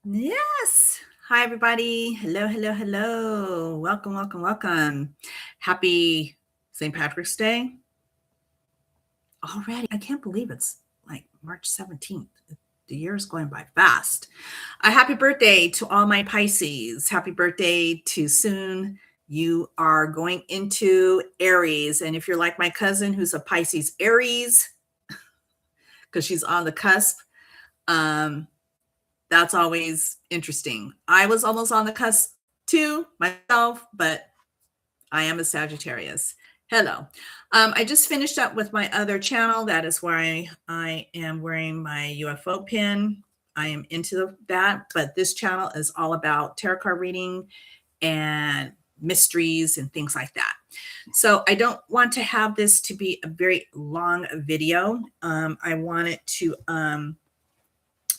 Yes. Hi, everybody. Hello, hello, hello. Welcome, welcome, welcome. Happy St. Patrick's Day already. I can't believe it's like March 17th. The year is going by fast. A happy birthday to all my Pisces. Happy birthday to soon. You are going into Aries. And if you're like my cousin who's a Pisces Aries, because she's on the cusp, um, that's always interesting. I was almost on the cusp too myself, but I am a Sagittarius. Hello. I just finished up with my other channel. That is why I am wearing my UFO pin. I am into that, but this channel is all about tarot card reading and mysteries and things like that. So I don't want to have this to be a very long video. I want it to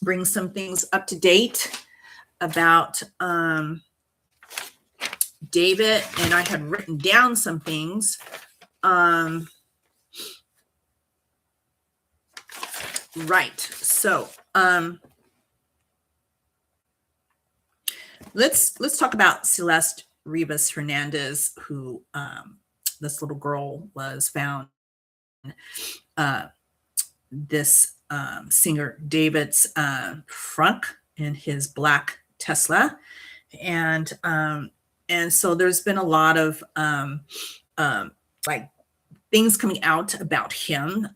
bring some things up to date about David, and I had written down some things. Right. So let's talk about Celeste Rivas Hernandez, who this little girl was found. This singer David's trunk in his black Tesla, and so there's been a lot of like things coming out about him.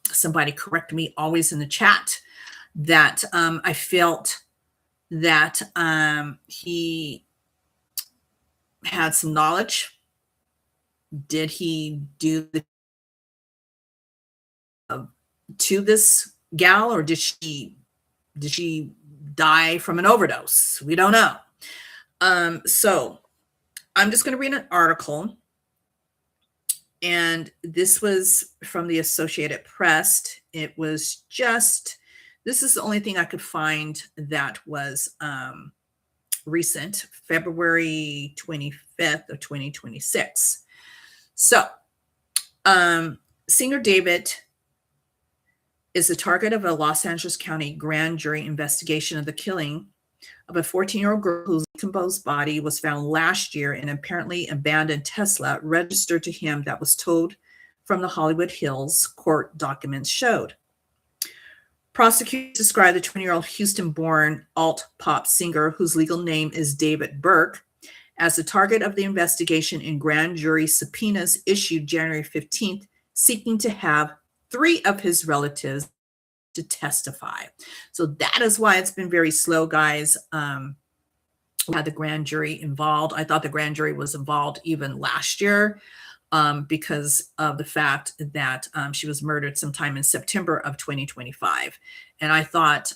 Somebody correct me always in the chat that I felt that he had some knowledge. Did he do the to this gal, or did she die from an overdose? We don't know. So I'm just going to read an article, and this was from the Associated Press. It was just, this is the only thing I could find that was recent, February 25th of 2026. So singer David is the target of a Los Angeles County grand jury investigation of the killing of a 14-year-old girl whose decomposed body was found last year in an apparently abandoned Tesla registered to him that was towed from the Hollywood Hills, court documents showed. Prosecutors described the 20-year-old Houston-born alt-pop singer, whose legal name is David Burke, as the target of the investigation in grand jury subpoenas issued January 15th, seeking to have 3 of his relatives to testify. So that is why it's been very slow, guys. We had the grand jury involved. I thought the grand jury was involved even last year because of the fact that she was murdered sometime in September of 2025. And I thought,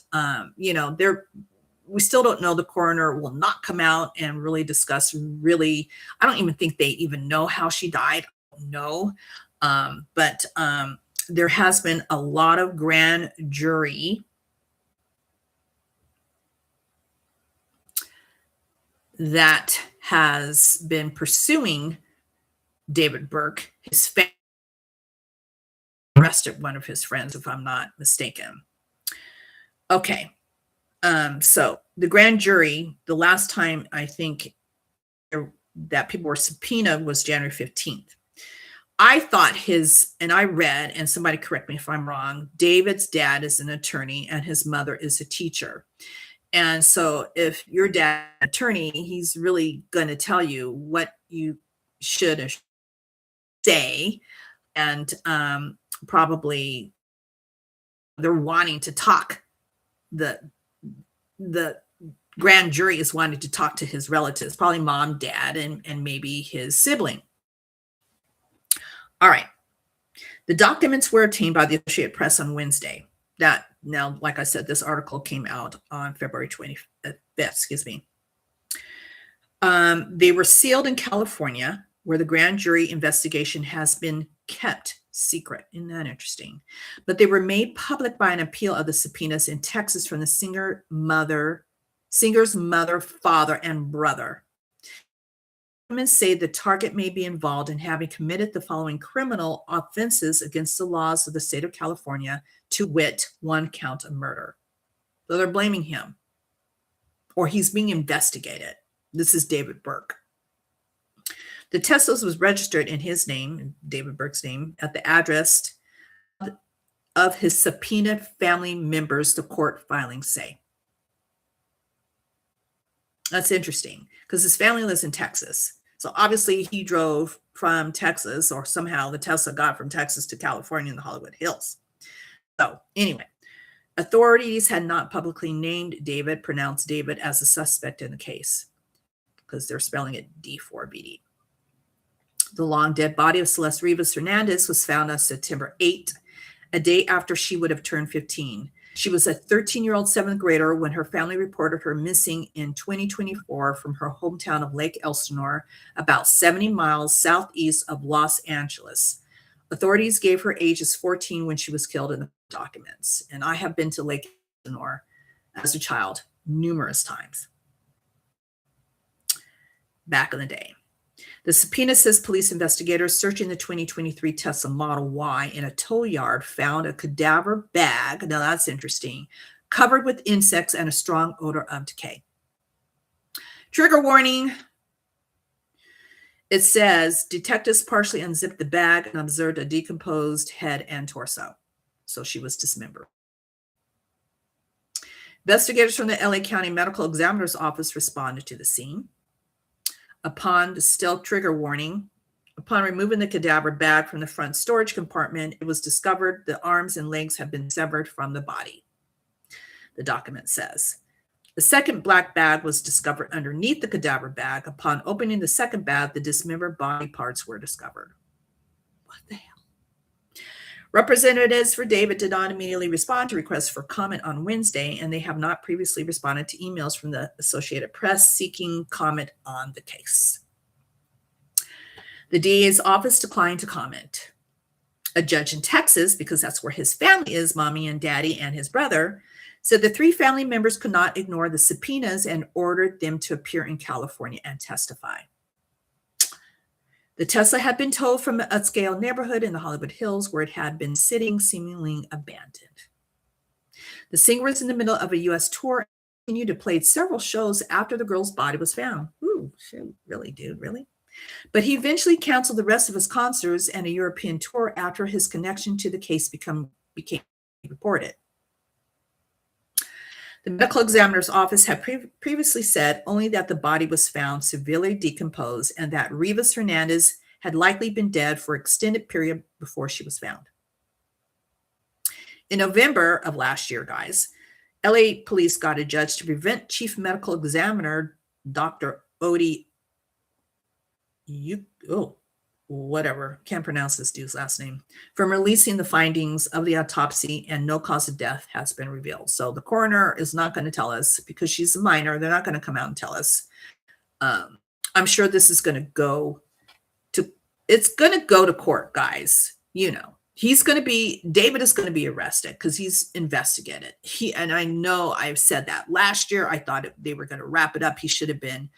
we still don't know. The coroner will not come out and really discuss I don't even think they even know how she died. No. But there has been a lot of grand jury that has been pursuing David Burke. His family arrested one of his friends, if I'm not mistaken. Okay. So the grand jury, the last time I think that people were subpoenaed was January 15th. I thought and I read, and somebody correct me if I'm wrong, David's dad is an attorney and his mother is a teacher. And so if your dad is an attorney, he's really going to tell you what you should say. And probably they're wanting to talk. The grand jury is wanting to talk to his relatives, probably mom, dad, and maybe his sibling. All right. The documents were obtained by the Associated Press on Wednesday. Now, like I said, this article came out on February 25th, excuse me. They were sealed in California, where the grand jury investigation has been kept secret. Isn't that interesting? But they were made public by an appeal of the subpoenas in Texas from the singer's mother, father, and brother. Documents say the target may be involved in having committed the following criminal offenses against the laws of the state of California, to wit, 1 count of murder. So they're blaming him. or he's being investigated. This is David Burke. The Tesla was registered in his name, David Burke's name, at the address of his subpoenaed family members, the court filings say. That's interesting because his family lives in Texas. So obviously he drove from Texas, or somehow the Tesla got from Texas to California in the Hollywood Hills. So anyway, authorities had not publicly named David, pronounced David as a suspect in the case because they're spelling it D4BD. The long dead body of Celeste Rivas Hernandez was found on September 8, a day after she would have turned 15. She was a 13-year-old seventh grader when her family reported her missing in 2024 from her hometown of Lake Elsinore, about 70 miles southeast of Los Angeles. Authorities gave her age as 14 when she was killed in the documents. And I have been to Lake Elsinore as a child numerous times back in the day. The subpoena says police investigators searching the 2023 Tesla Model Y in a tow yard found a cadaver bag, now that's interesting, covered with insects and a strong odor of decay. Trigger warning. It says detectives partially unzipped the bag and observed a decomposed head and torso. So she was dismembered. Investigators from the LA County Medical Examiner's Office responded to the scene. Upon the stealth trigger warning, upon removing the cadaver bag from the front storage compartment, it was discovered the arms and legs had been severed from the body, the document says. The second black bag was discovered underneath the cadaver bag. Upon opening the second bag, the dismembered body parts were discovered. What the hell? Representatives for David did not immediately respond to requests for comment on Wednesday, and they have not previously responded to emails from the Associated Press seeking comment on the case. The DA's office declined to comment. A judge in Texas, because that's where his family is, mommy and daddy and his brother, said the three family members could not ignore the subpoenas and ordered them to appear in California and testify. The Tesla had been towed from an upscale neighborhood in the Hollywood Hills where it had been sitting seemingly abandoned. The singer was in the middle of a U.S. tour and continued to play several shows after the girl's body was found. Ooh, shoot, really, dude, really? But he eventually canceled the rest of his concerts and a European tour after his connection to the case became reported. The medical examiner's office had previously said only that the body was found severely decomposed and that Rivas Hernandez had likely been dead for an extended period before she was found. In November of last year, guys, LA police got a judge to prevent chief medical examiner Dr. Odie, can't pronounce this dude's last name, from releasing the findings of the autopsy, and no cause of death has been revealed. So the coroner is not going to tell us because she's a minor. They're not going to come out and tell us. I'm sure this is going to go to court, guys. You know, David is going to be arrested because he's investigated. And I know I've said that last year. I thought they were going to wrap it up. He should have been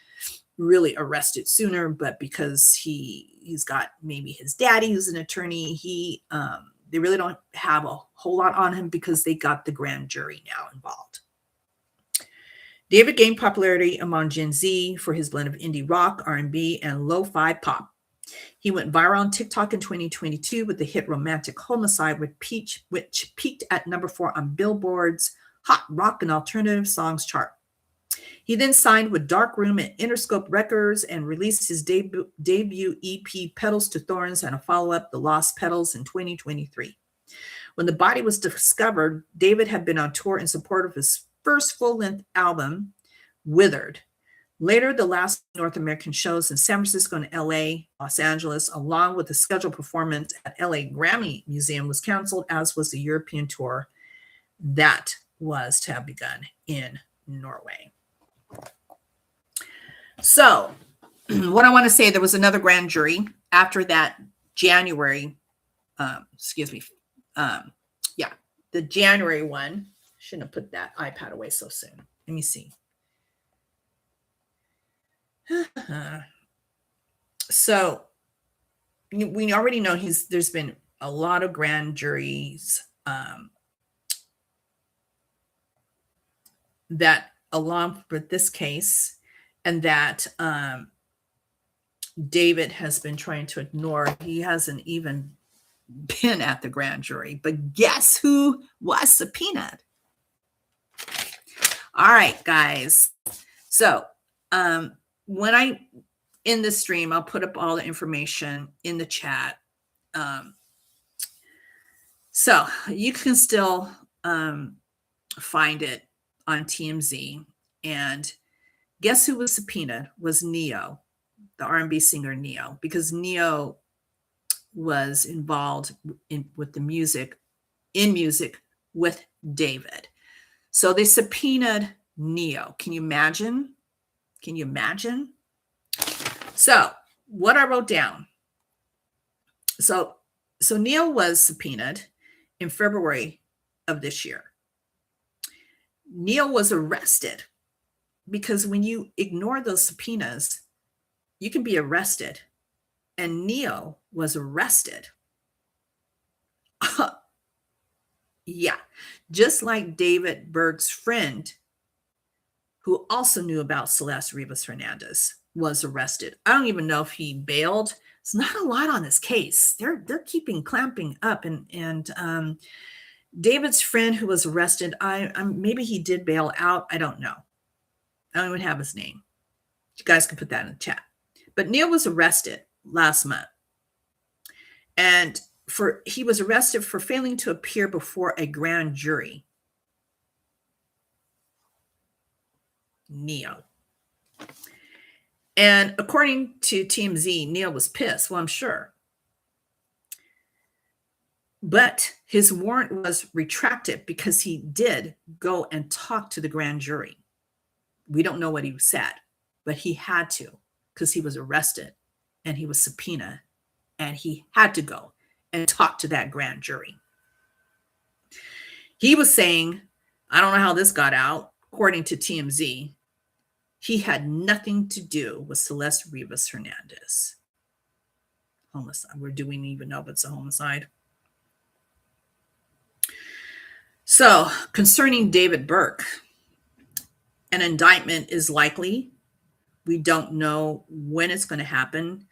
really arrested sooner, but because he's got maybe his daddy who's an attorney, they really don't have a whole lot on him because they got the grand jury now involved. David gained popularity among Gen Z for his blend of indie rock, R&B, and lo-fi pop. He went viral on TikTok in 2022 with the hit Romantic Homicide, which peaked at number 4 on Billboard's Hot Rock and Alternative Songs chart. He then signed with Dark Room and Interscope Records and released his debut EP, Petals to Thorns, and a follow-up, The Lost Petals, in 2023. When the body was discovered, David had been on tour in support of his first full-length album, Withered. Later, the last North American shows in San Francisco and LA, Los Angeles, along with the scheduled performance at LA Grammy Museum, was canceled, as was the European tour that was to have begun in Norway. So what I want to say, there was another grand jury after that January, the January one. Shouldn't have put that iPad away so soon. Let me see. So we already know there's been a lot of grand juries that along with this case, and that David has been trying to ignore. He hasn't even been at the grand jury, but guess who was subpoenaed? All right, guys. So when I in the stream, I'll put up all the information in the chat. So you can still find it on TMZ. And guess who was subpoenaed? Was Neo, the R&B singer Neo, because Neo was involved with the music with David. So they subpoenaed Neo. Can you imagine? Can you imagine? So what I wrote down. So Neo was subpoenaed in February of this year. Neo was arrested because when you ignore those subpoenas, you can be arrested. And Neo was arrested. Yeah, just like David Burke's friend, who also knew about Celeste Rivas Hernandez, was arrested. I don't even know if he bailed. It's not a lot on this case. They're clamping up, and David's friend who was arrested, maybe he did bail out. I don't know. I don't even have his name. You guys can put that in the chat. But Neil was arrested last month, and he was arrested for failing to appear before a grand jury. Neo. And according to TMZ, Neo was pissed. Well, I'm sure. But his warrant was retracted because he did go and talk to the grand jury. We don't know what he said, but he had to because he was arrested and he was subpoenaed and he had to go and talk to that grand jury. He was saying, I don't know how this got out, according to TMZ, he had nothing to do with Celeste Rivas Hernandez. Homicide. Do we even know if it's a homicide? So, concerning David Burke, an indictment is likely. We don't know when it's going to happen.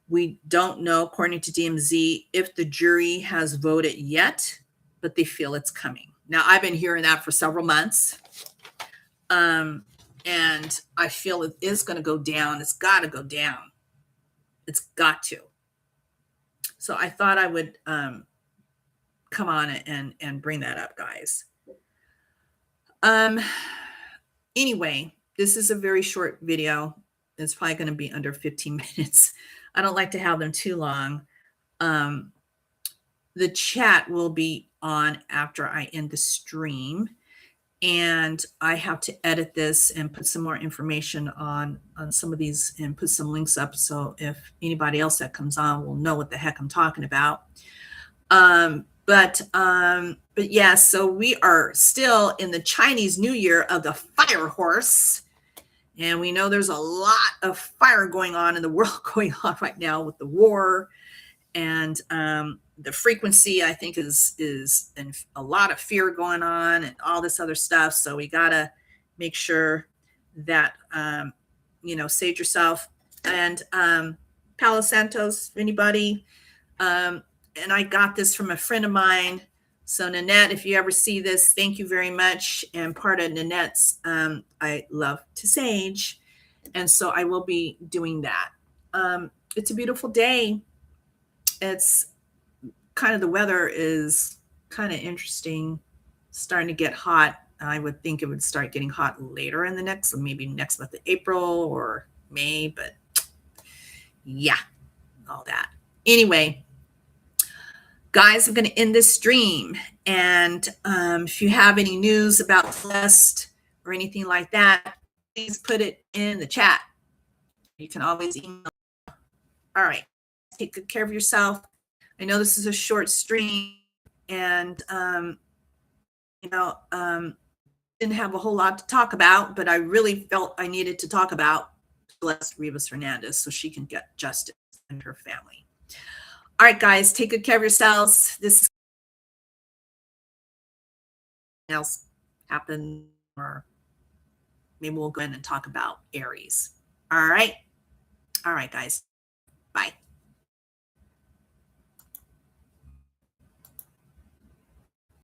We don't know, according to TMZ, if the jury has voted yet, but they feel it's coming. Now, I've been hearing that for several months. And I feel it is going to go down. It's got to go down. It's got to. So I thought I would come on and bring that up, guys. Anyway, this is a very short video. It's probably going to be under 15 minutes. I don't like to have them too long. The chat will be on after I end the stream. And I have to edit this and put some more information on some of these and put some links up. So if anybody else that comes on will know what the heck I'm talking about. But yeah, so we are still in the Chinese New Year of the fire horse. And we know there's a lot of fire going on in the world going on right now with the war. And the frequency, I think, is a lot of fear going on and all this other stuff. So we got to make sure that, save yourself. And Palo Santos, anybody? And I got this from a friend of mine. So Nanette, if you ever see this, thank you very much. And part of Nanette's, I love to sage. And so I will be doing that. It's a beautiful day. It's kind of, the weather is kind of interesting, starting to get hot. I would think it would start getting hot later in the next month of April or May, but yeah, all that. Anyway, guys, I'm going to end this stream. And if you have any news about Celeste or anything like that, please put it in the chat. You can always email. All right. Take good care of yourself. I know this is a short stream and, didn't have a whole lot to talk about, but I really felt I needed to talk about Celeste Rivas Hernandez so she can get justice and her family. All right, guys, take good care of yourselves. This is else happen or maybe we'll go in and talk about Aries. All right. All right, guys. Bye.